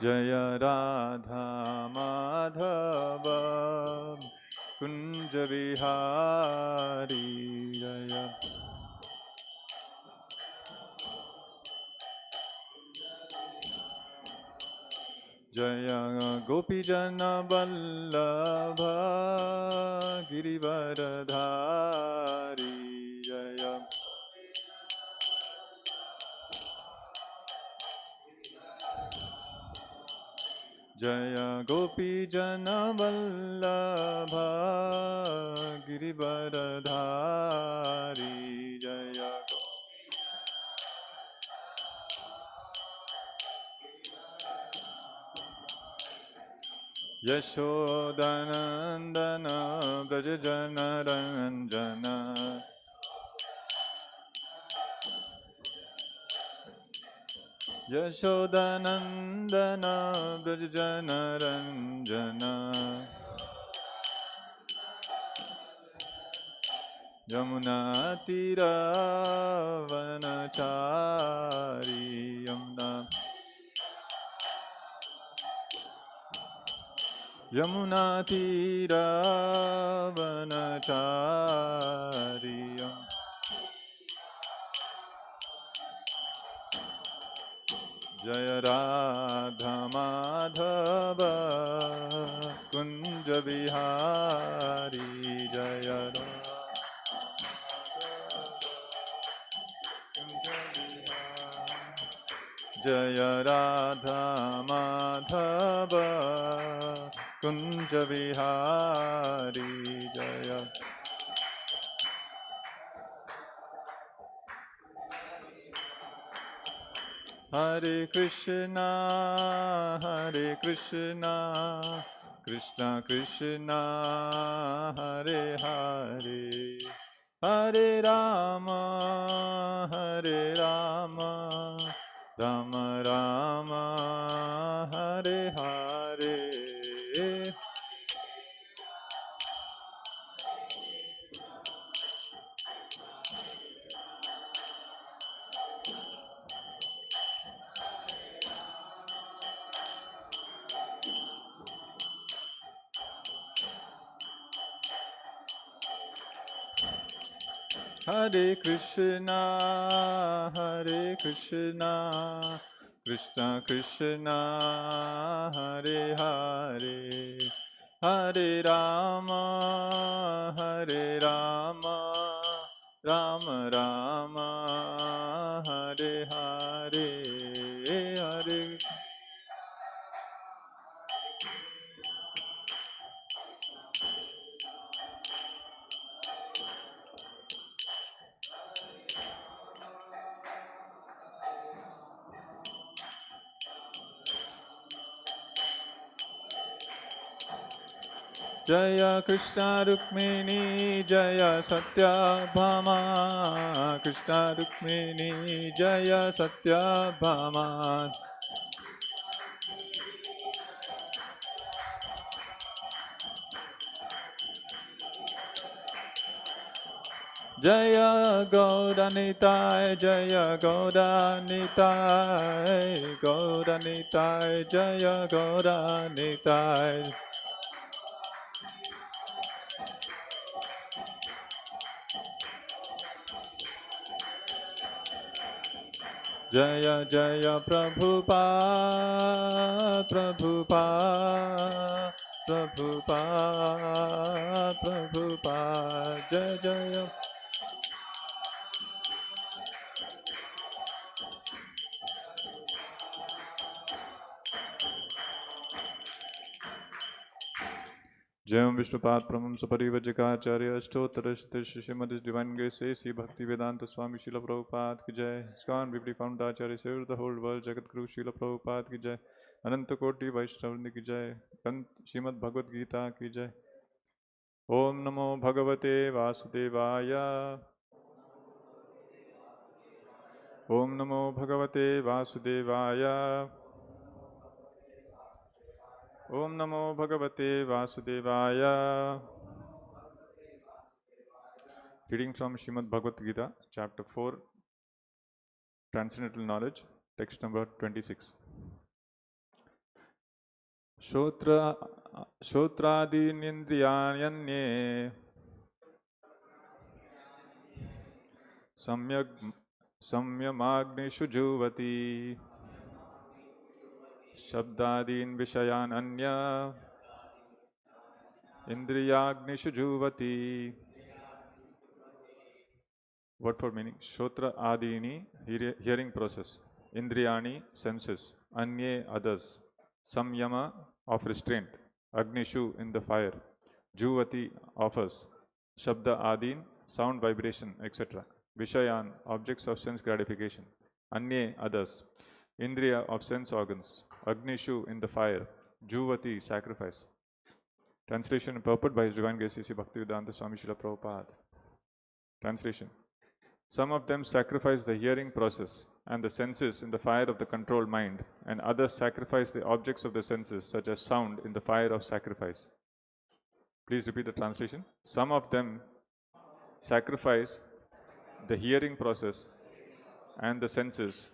Jai Radha Madhav Kunj Vihari Jai Jai गोपीजन Vallabh Girivardhari Jai Jai गोपीजन Vallabh Girivardhari Jai यशोदनन्दन व्रजजनरञ्जन यशोदनन्दन व्रजजनरञ्जन यमुनातीरवनचारी यमुनातीरवनचारी Jai Radha Madhav Kunj Vihari Jai Radha Kunj Vihari Jai Radha Madhav Kunj Vihari Jai Hare Krishna Krishna Krishna Hare Hare Hare Rama Rama Rama Hare Hare Hare Krishna Krishna Krishna Hare Hare Hare Rama Rama Rama Hare Hare Hare Jaya Krishna Rukmini Jaya Satyabhama Krishna Rukmini Jaya Satyabhama Jaya Gauranitai Jaya Gauranitai Gauranitai Jaya Gauranitai Jaya Jaya Prabhupada Prabhupada Prabhupada Prabhupada Jaya Jaya Jayam Vishnupad Pramam Saparivajakacharya Ashtotarashtir Shrimad Divine Grace A.C. Bhakti Vedanta Swami Srila Prabhupada Ki Jai ISKCON Vipri Founder Acharya Saved the whole world Jagat Guru Srila Prabhupada Ki Jai Ananta Koti Vaishnavani Ki Jai Srimad-Bhagavad-Gita Ki Jai Om Namo Bhagavate Vasudevaya Om Namo Bhagavate Vasudevaya Om Namo Bhagavate Vasudevaya. Reading from Srimad-Bhagavad-Gita, Chapter 4, Transcendental Knowledge, text number 26. Shotrādīnindriyānyanye samyak samyamagnishu juvati shabdādīn viṣayān anya indriyāgnishu juvati. What for meaning? Shotra adini, hearing process. Indriyani, senses. Anye, others. Samyama, of restraint. Agnishu, in the fire. Juvati, offers. Shabda adin, sound, vibration, etc. Vishayan, objects of sense gratification. Anye, others. Indriya, of sense organs. Agnishu, in the fire. Juvati, sacrifice. Translation and purport by His Divine Grace C.C. Bhaktivedanta Swami Srila Prabhupada. Translation. Some of them sacrifice the hearing process and the senses in the fire of the controlled mind, and others sacrifice the objects of the senses, such as sound, in the fire of sacrifice. Please repeat the translation. Some of them sacrifice the hearing process and the senses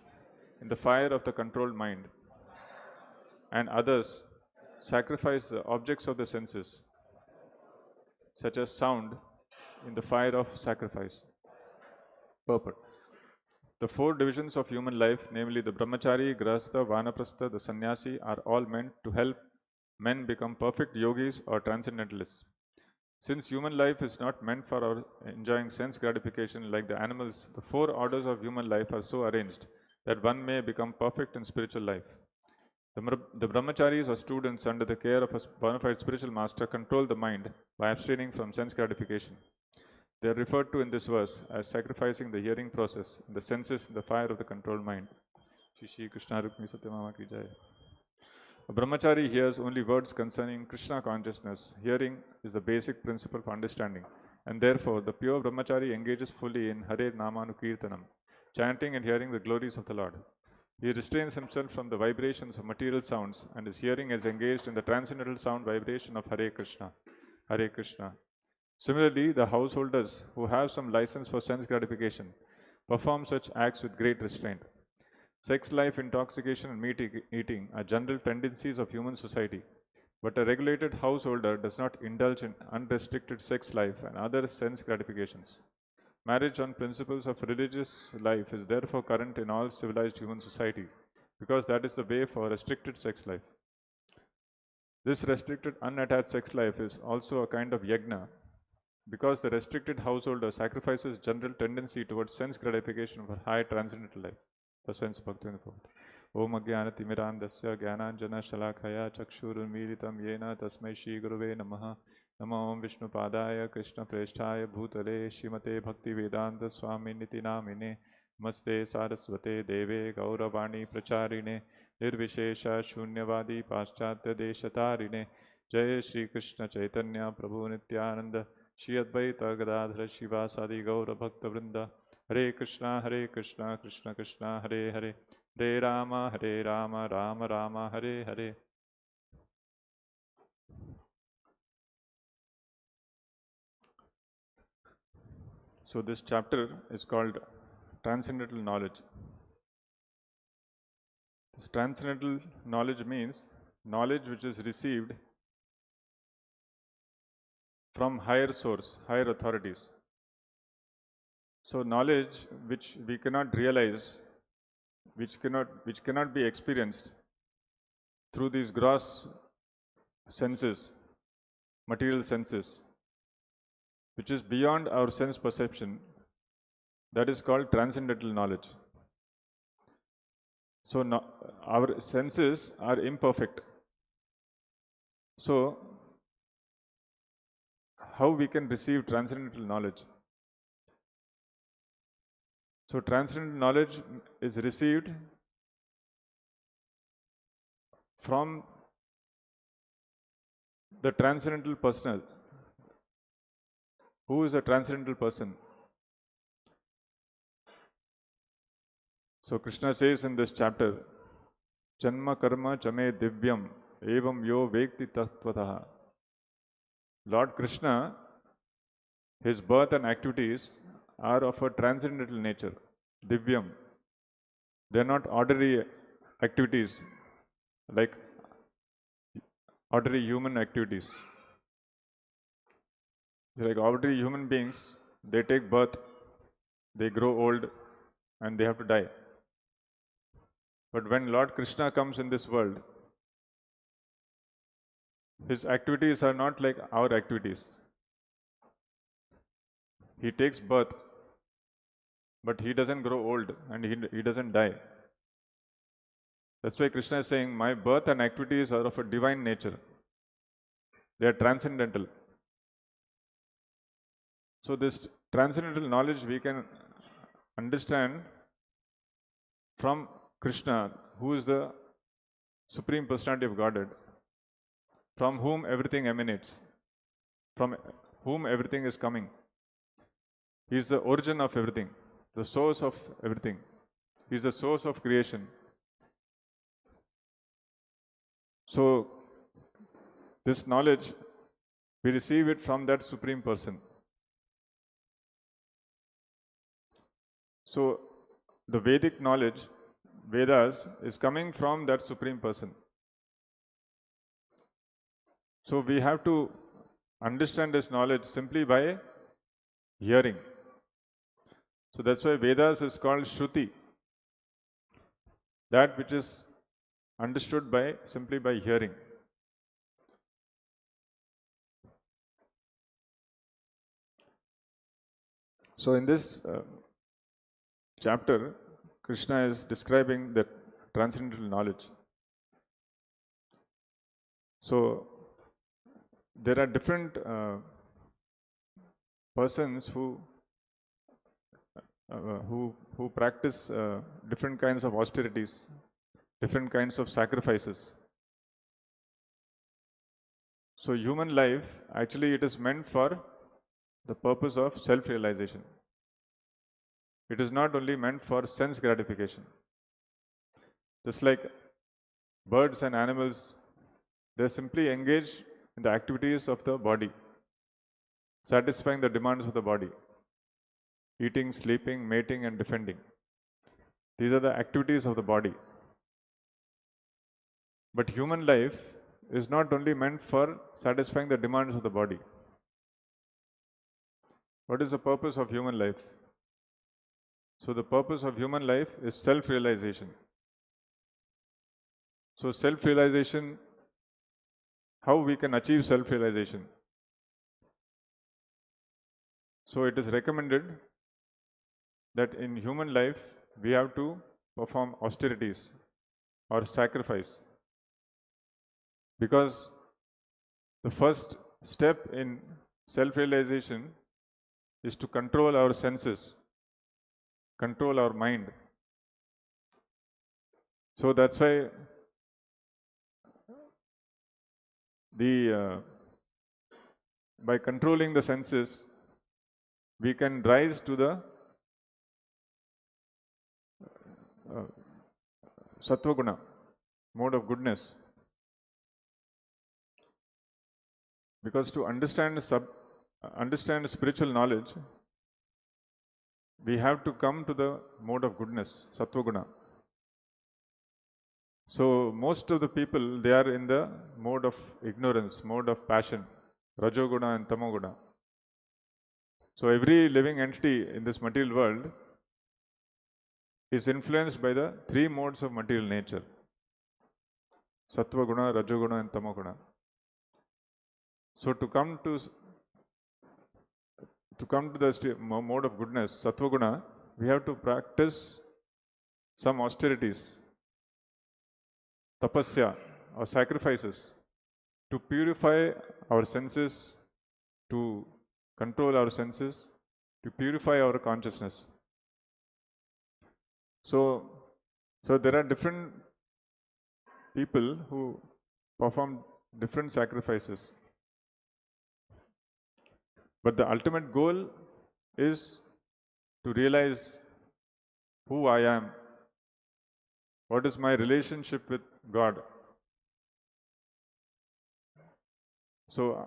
in the fire of the controlled mind, and others sacrifice the objects of the senses, such as sound, in the fire of sacrifice. Purport. The four divisions of human life, namely the brahmachari, grahastha, vanaprastha, the sannyasi, are all meant to help men become perfect yogis or transcendentalists. Since human life is not meant for our enjoying sense gratification like the animals, the four orders of human life are so arranged that one may become perfect in spiritual life. The brahmacharis or students under the care of a bona fide spiritual master control the mind by abstaining from sense gratification. They are referred to in this verse as sacrificing the hearing process and the senses in the fire of the controlled mind. Shri Krishna Rukmini Satyamama Ki Jai. A brahmachari hears only words concerning Krishna consciousness. Hearing is the basic principle for understanding, and therefore the pure brahmachari engages fully in Hare Namanukirtanam, chanting and hearing the glories of the Lord. He restrains himself from the vibrations of material sounds, and his hearing is engaged in the transcendental sound vibration of Hare Krishna. Hare Krishna. Similarly, the householders who have some license for sense gratification perform such acts with great restraint. Sex life, intoxication, and meat eating are general tendencies of human society, but a regulated householder does not indulge in unrestricted sex life and other sense gratifications. Marriage on principles of religious life is therefore current in all civilized human society, because that is the way for restricted sex life. This restricted unattached sex life is also a kind of yajna, because the restricted householder sacrifices general tendency towards sense gratification for high transcendental life. The sense of Bhakti. Om Ajnanatimirandasya Jnananjana Shalakaya Chakshurunmilitam Yena Tasmai Shri Guruve Namaha. Namo Om Vishnu Padaya Krishna Presthaya Bhutale Shrimate Bhaktivedanta Swami Niti Namine Namaste Saraswate Deve Gauravani Pracharine Nirvishesha Shunyavadi Paschatya Deshatarine Jai Shri Krishna Chaitanya Prabhu Nityananda Shri Advaita Gadadhara Shivasadi Gaura Bhakta Vrinda Hare Krishna Krishna Krishna Hare Hare Hare Rama Rama Rama Hare Hare. So this chapter is called Transcendental Knowledge. This transcendental knowledge means knowledge which is received from higher source, higher authorities. So knowledge which we cannot realize, which cannot be experienced through these gross senses, material senses, which is beyond our sense perception, that is called transcendental knowledge. So our senses are imperfect. So how we can receive transcendental knowledge? So transcendental knowledge is received from the transcendental personal. Who is a transcendental person? So Krishna says in this chapter, Janma karma chame divyam evam yo vekti tattvataha. Lord Krishna, his birth and activities are of a transcendental nature, divyam. They are not ordinary activities like ordinary human activities. It's like ordinary human beings, they take birth, they grow old, and they have to die. But when Lord Krishna comes in this world, his activities are not like our activities. He takes birth, but he doesn't grow old and he doesn't die. That's why Krishna is saying, my birth and activities are of a divine nature. They are transcendental. So this transcendental knowledge we can understand from Krishna, who is the Supreme Personality of Godhead, from whom everything emanates, from whom everything is coming. He is the origin of everything, the source of everything. He is the source of creation. So, this knowledge, we receive it from that Supreme Person. So, the Vedic knowledge, Vedas, is coming from that Supreme Person. So, we have to understand this knowledge simply by hearing. So, that's why Vedas is called Shruti, that which is understood by simply by hearing. So in this chapter, Krishna is describing the transcendental knowledge. So there are different persons who practice different kinds of austerities, different kinds of sacrifices. So human life, actually it is meant for the purpose of self-realization. It is not only meant for sense gratification. Just like birds and animals, they are simply engaged in the activities of the body, satisfying the demands of the body, eating, sleeping, mating and defending. These are the activities of the body. But human life is not only meant for satisfying the demands of the body. What is the purpose of human life? So the purpose of human life is self-realization. So self-realization, how we can achieve self-realization? So it is recommended that in human life we have to perform austerities or sacrifice. Because the first step in self-realization is to control our senses, control our mind. So that's why by controlling the senses, we can rise to the sattva guna, mode of goodness. Because to understand spiritual knowledge, we have to come to the mode of goodness, sattva guna. So most of the people, they are in the mode of ignorance, mode of passion, rajoguna and tamoguna. So every living entity in this material world is influenced by the three modes of material nature: sattva guna, rajoguna and tamoguna. So to come to the mode of goodness, sattva guna, we have to practice some austerities, tapasya or sacrifices, to purify our senses, to control our senses, to purify our consciousness. So there are different people who perform different sacrifices. But the ultimate goal is to realize who I am, what is my relationship with God. So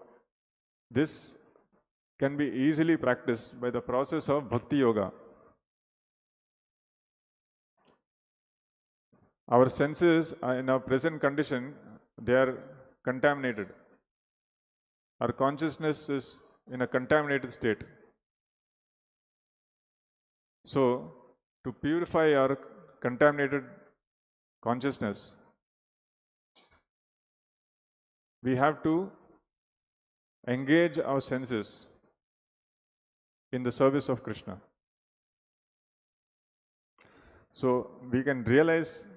this can be easily practiced by the process of bhakti yoga. Our senses in our present condition, they are contaminated. Our consciousness is in a contaminated state. So, to purify our contaminated consciousness, we have to engage our senses in the service of Krishna. So, we can realize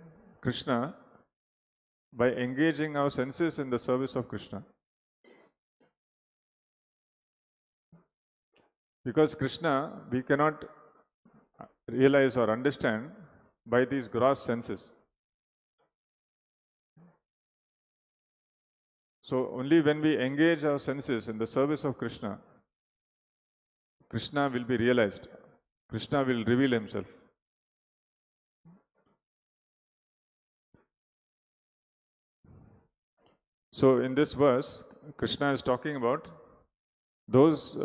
Krishna by engaging our senses in the service of Krishna. Because Krishna, we cannot realize or understand by these gross senses. So, only when we engage our senses in the service of Krishna, Krishna will be realized. Krishna will reveal himself. So, in this verse, Krishna is talking about those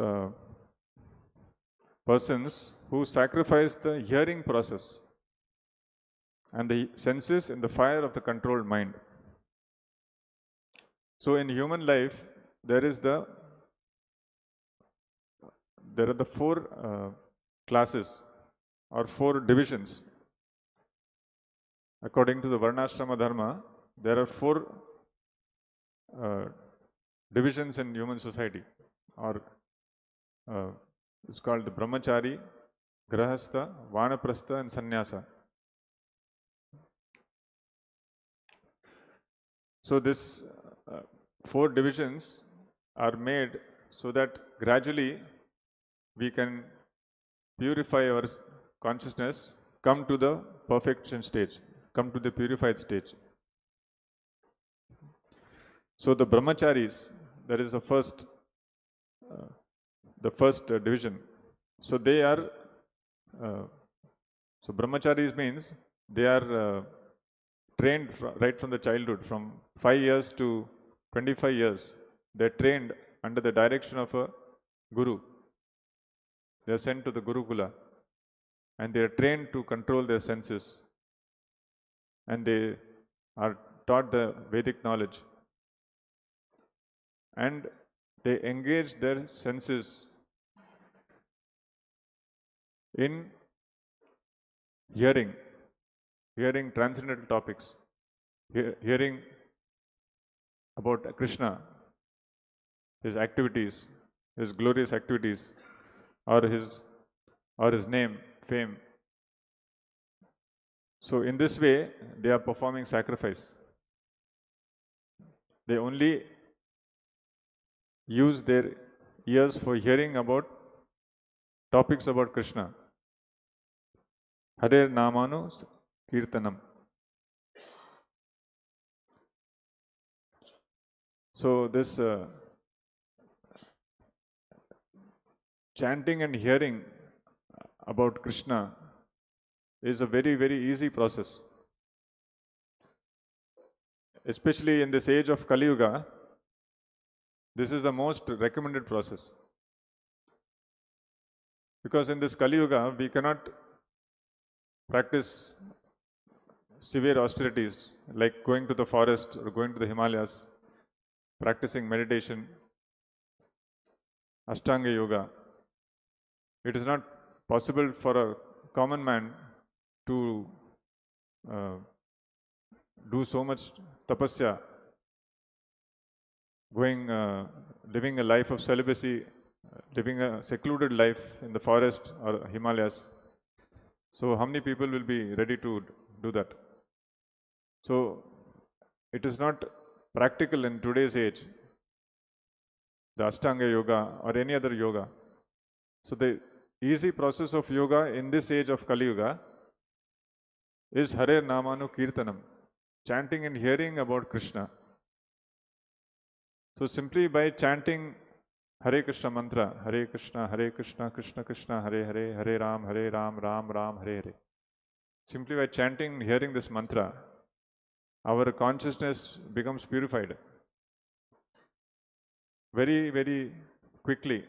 persons who sacrifice the hearing process and the senses in the fire of the controlled mind. So, in human life, there are the four classes or four divisions. According to the Varnashrama Dharma, there are four divisions in human society, or it's called the Brahmachari, Grahastha, Vanaprastha and Sannyasa. So this four divisions are made so that gradually we can purify our consciousness, come to the perfection stage, come to the purified stage. So the Brahmacharis, that is the first division. So they are, so Brahmacharis means they are trained right from the childhood, from 5 years to 25 years. They are trained under the direction of a guru. They are sent to the Gurukula and they are trained to control their senses, and they are taught the Vedic knowledge, and they engage their senses in hearing transcendental topics, hearing about Krishna, his activities, his glorious activities, or his name, fame. So in this way, they are performing sacrifice. They only use their ears for hearing about topics about Krishna. Hare Namanu Kirtanam. So this chanting and hearing about Krishna is a very, very easy process. Especially in this age of Kali Yuga, this is the most recommended process. Because in this Kali Yuga, we cannot practice severe austerities like going to the forest or going to the Himalayas, practicing meditation, Ashtanga Yoga. It is not possible for a common man to do so much tapasya, living a life of celibacy, living a secluded life in the forest or Himalayas. So how many people will be ready to do that? So it is not practical in today's age, the Ashtanga Yoga or any other yoga. So the easy process of yoga in this age of Kali Yuga is Hare Namanu Kirtanam, chanting and hearing about Krishna. So simply by chanting Hare Krishna mantra, Hare Krishna, Krishna Krishna, Hare Hare, Hare Ram, Ram Ram, Hare Hare. Simply by chanting and hearing this mantra, our consciousness becomes purified. Very, very quickly,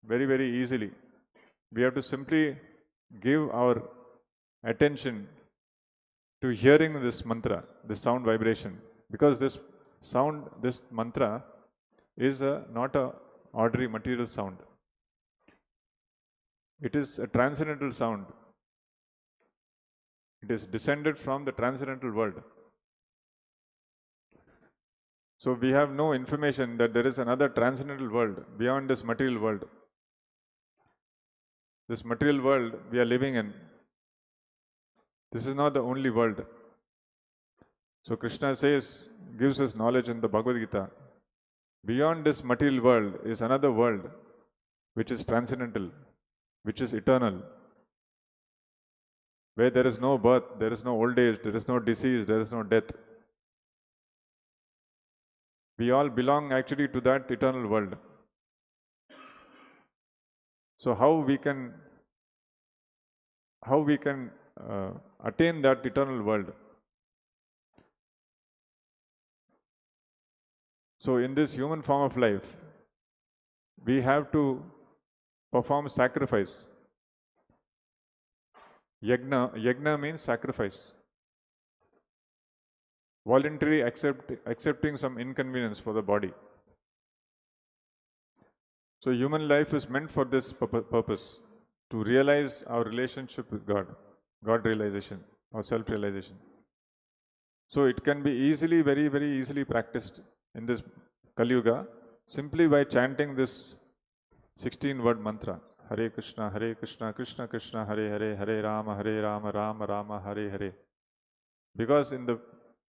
very, very easily. We have to simply give our attention to hearing this mantra, this sound vibration, because this sound, this mantra, is not a ordinary material sound. It is a transcendental sound. It is descended from the transcendental world. So we have no information that there is another transcendental world beyond this material world. This material world we are living in, this is not the only world. So Krishna says, gives us knowledge in the Bhagavad-Gita. Beyond this material world is another world which is transcendental, which is eternal, where there is no birth, there is no old age, there is no disease, there is no death. We all belong actually to that eternal world. So how we can attain that eternal world? So in this human form of life, we have to perform sacrifice. Yajna means sacrifice. Voluntary accepting some inconvenience for the body. So human life is meant for this purpose, to realize our relationship with God, God realization or self-realization. So it can be easily, very, very easily practiced in this Kali Yuga simply by chanting this 16-word mantra. Hare Krishna, Krishna Krishna, Hare Hare, Hare Rama, Rama Rama, Hare Hare. Because in the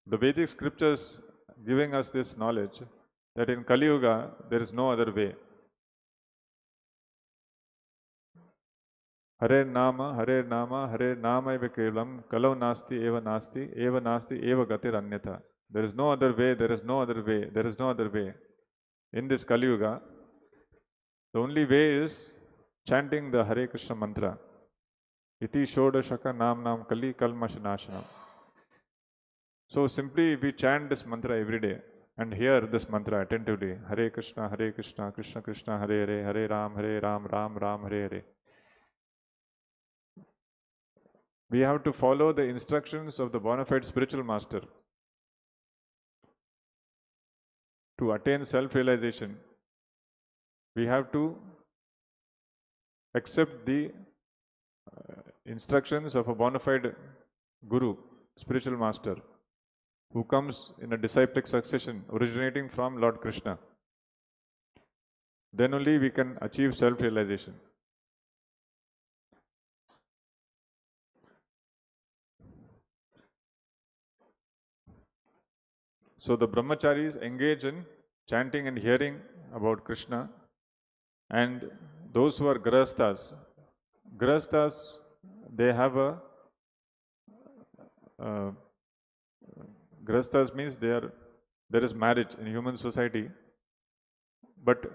Vedic scriptures giving us this knowledge that in Kali Yuga there is no other way. Hare Nama, Hare Nama eva kevalam, kalau nasti eva nasti eva gatir anyatha. There is no other way, there is no other way, there is no other way. In this Kali Yuga, the only way is chanting the Hare Krishna mantra. Iti shodashaka nam kali kalmashanashanam. So simply we chant this mantra every day and hear this mantra attentively. Hare Krishna, Krishna Krishna, Hare Hare, Hare Ram, Ram Ram, Hare Hare. We have to follow the instructions of the bona fide spiritual master. To attain self-realization, we have to accept the instructions of a bona fide guru, spiritual master, who comes in a disciplic succession originating from Lord Krishna. Then only we can achieve self-realization. So the brahmacharis engage in chanting and hearing about Krishna, and those who are grahasthas, they have grahasthas means there is marriage in human society, but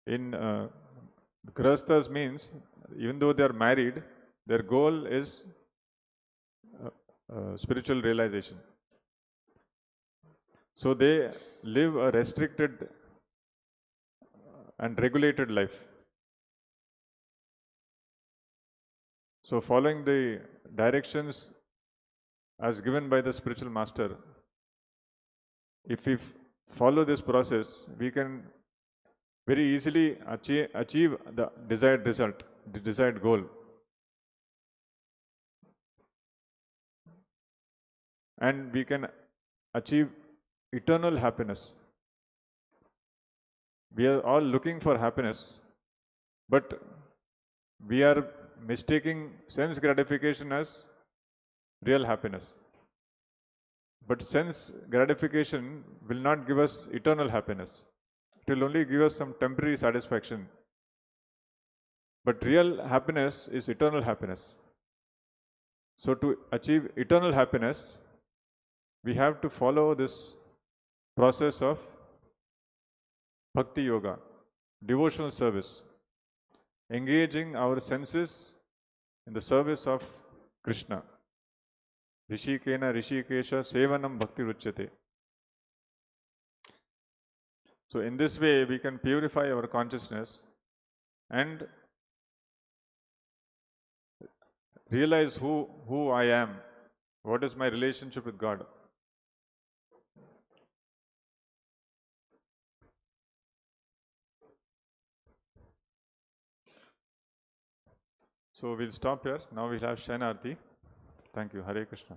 in grahasthas means even though they are married, their goal is spiritual realization. So they live a restricted and regulated life. So following the directions as given by the spiritual master, if we follow this process, we can very easily achieve the desired result, the desired goal. And we can achieve eternal happiness. We are all looking for happiness, but we are mistaking sense gratification as real happiness. But sense gratification will not give us eternal happiness. It will only give us some temporary satisfaction. But real happiness is eternal happiness. So to achieve eternal happiness, we have to follow this process of bhakti yoga, devotional service, engaging our senses in the service of Krishna. Rishikena Rishikesha Sevanam Bhakti Ruchyate. So in this way, we can purify our consciousness and realize who I am, what is my relationship with God. So we'll stop here. Now we'll have Shanarthi. Thank you. Hare Krishna.